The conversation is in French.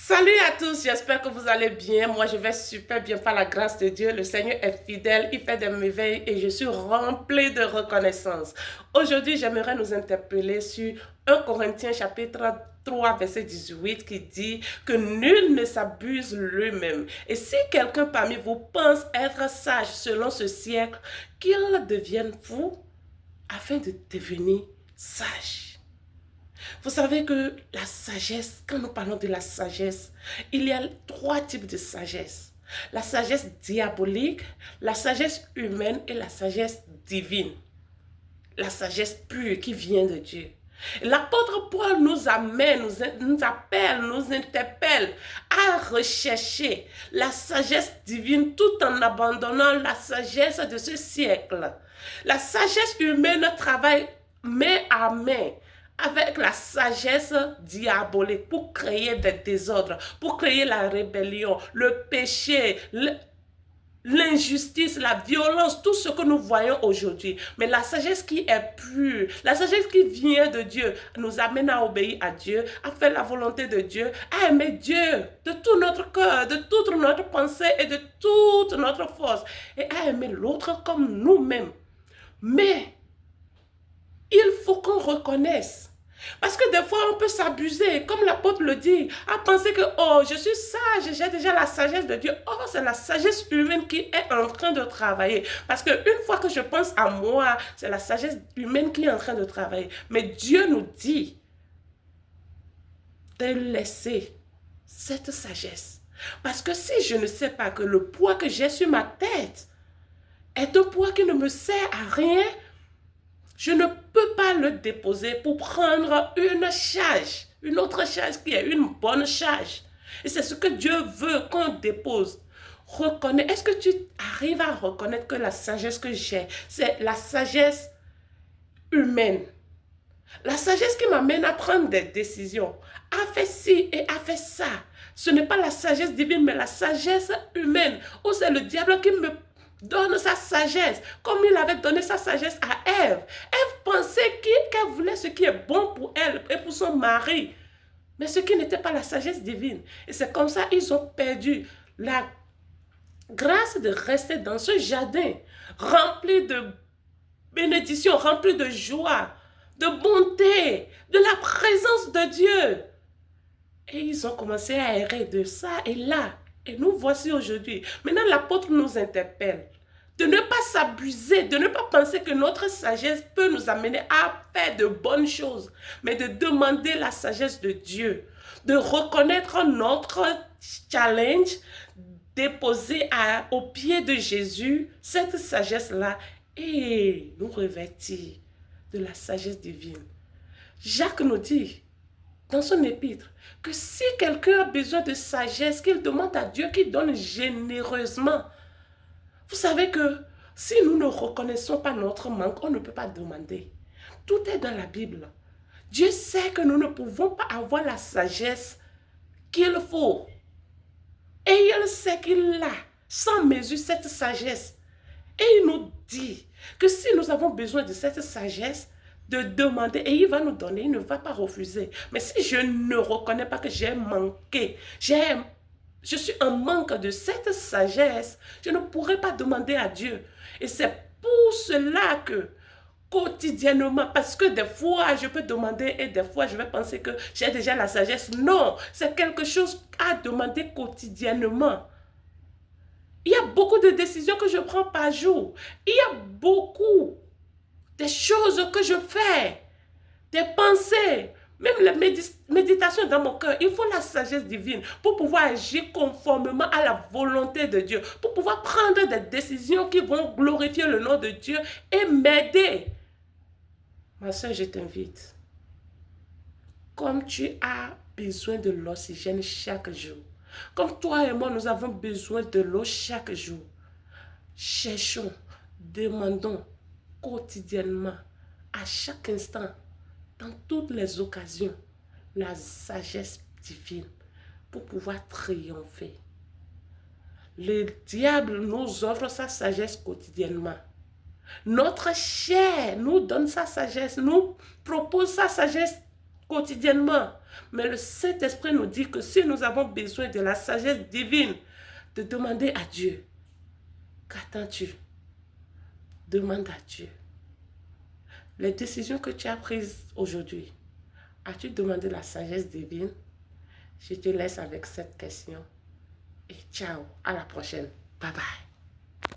Salut à tous, j'espère que vous allez bien. Moi, je vais super bien par la grâce de Dieu. Le Seigneur est fidèle, il fait des merveilles et je suis remplie de reconnaissance. Aujourd'hui, j'aimerais nous interpeller sur 1 Corinthiens chapitre 3, verset 18 qui dit que nul ne s'abuse lui-même. Et si quelqu'un parmi vous pense être sage selon ce siècle, qu'il devienne fou afin de devenir sage. Vous savez que la sagesse, quand nous parlons de la sagesse, il y a trois types de sagesse. La sagesse diabolique, la sagesse humaine et la sagesse divine. La sagesse pure qui vient de Dieu. L'apôtre Paul nous amène, nous appelle, nous interpelle à rechercher la sagesse divine tout en abandonnant la sagesse de ce siècle. La sagesse humaine travaille main à main avec la sagesse diabolique pour créer des désordres, pour créer la rébellion, le péché, l'injustice, la violence, tout ce que nous voyons aujourd'hui. Mais la sagesse qui est pure, la sagesse qui vient de Dieu, nous amène à obéir à Dieu, à faire la volonté de Dieu, à aimer Dieu de tout notre cœur, de toute notre pensée et de toute notre force, et à aimer l'autre comme nous-mêmes. Mais il faut qu'on reconnaisse. Parce que des fois, on peut s'abuser, comme l'apôtre le dit, à penser que, oh, je suis sage, j'ai déjà la sagesse de Dieu. Oh, c'est la sagesse humaine qui est en train de travailler. Parce qu'une fois que je pense à moi, c'est la sagesse humaine qui est en train de travailler. Mais Dieu nous dit de laisser cette sagesse. Parce que si je ne sais pas que le poids que j'ai sur ma tête est un poids qui ne me sert à rien, je ne peux pas le déposer pour prendre une charge, une autre charge qui est une bonne charge. Et c'est ce que Dieu veut qu'on dépose. Reconnais. Est-ce que tu arrives à reconnaître que la sagesse que j'ai, c'est la sagesse humaine? La sagesse qui m'amène à prendre des décisions. A fait ci et a fait ça. Ce n'est pas la sagesse divine, mais la sagesse humaine. Ou c'est le diable qui me donne sa sagesse, comme il avait donné sa sagesse à Ève. Ève pensait qu'elle voulait ce qui est bon pour elle et pour son mari, mais ce qui n'était pas la sagesse divine. Et c'est comme ça qu'ils ont perdu la grâce de rester dans ce jardin rempli de bénédictions, rempli de joie, de bonté, de la présence de Dieu. Et ils ont commencé à errer de ça et là. Et nous voici aujourd'hui. Maintenant, l'apôtre nous interpelle de ne pas s'abuser, de ne pas penser que notre sagesse peut nous amener à faire de bonnes choses, mais de demander la sagesse de Dieu, de reconnaître notre challenge, déposer au pied de Jésus cette sagesse-là et nous revêtir de la sagesse divine. Jacques nous dit dans son épître que si quelqu'un a besoin de sagesse, qu'il demande à Dieu qui donne généreusement. Vous savez que si nous ne reconnaissons pas notre manque, on ne peut pas demander. Tout est dans la Bible. Dieu sait que nous ne pouvons pas avoir la sagesse qu'il faut. Et il sait qu'il a sans mesure cette sagesse. Et il nous dit que si nous avons besoin de cette sagesse, de demander et il va nous donner, il ne va pas refuser. Mais si je ne reconnais pas que j'ai manqué, je suis en manque de cette sagesse, je ne pourrai pas demander à Dieu. Et c'est pour cela que quotidiennement, parce que des fois je peux demander et des fois je vais penser que j'ai déjà la sagesse. Non, c'est quelque chose à demander quotidiennement. Il y a beaucoup de décisions que je prends par jour. Il y a beaucoup des choses que je fais, des pensées, même la méditation dans mon cœur. Il faut la sagesse divine pour pouvoir agir conformément à la volonté de Dieu, pour pouvoir prendre des décisions qui vont glorifier le nom de Dieu et m'aider. Ma soeur, je t'invite. Comme tu as besoin de l'oxygène chaque jour, comme toi et moi, nous avons besoin de l'eau chaque jour, cherchons, demandons quotidiennement, à chaque instant, dans toutes les occasions, la sagesse divine pour pouvoir triompher. Le diable nous offre sa sagesse quotidiennement. Notre chair nous donne sa sagesse, nous propose sa sagesse quotidiennement. Mais le Saint-Esprit nous dit que si nous avons besoin de la sagesse divine, de demander à Dieu, qu'attends-tu? Demande à Dieu. Les décisions que tu as prises aujourd'hui, as-tu demandé la sagesse divine? Je te laisse avec cette question. Et ciao, à la prochaine. Bye bye.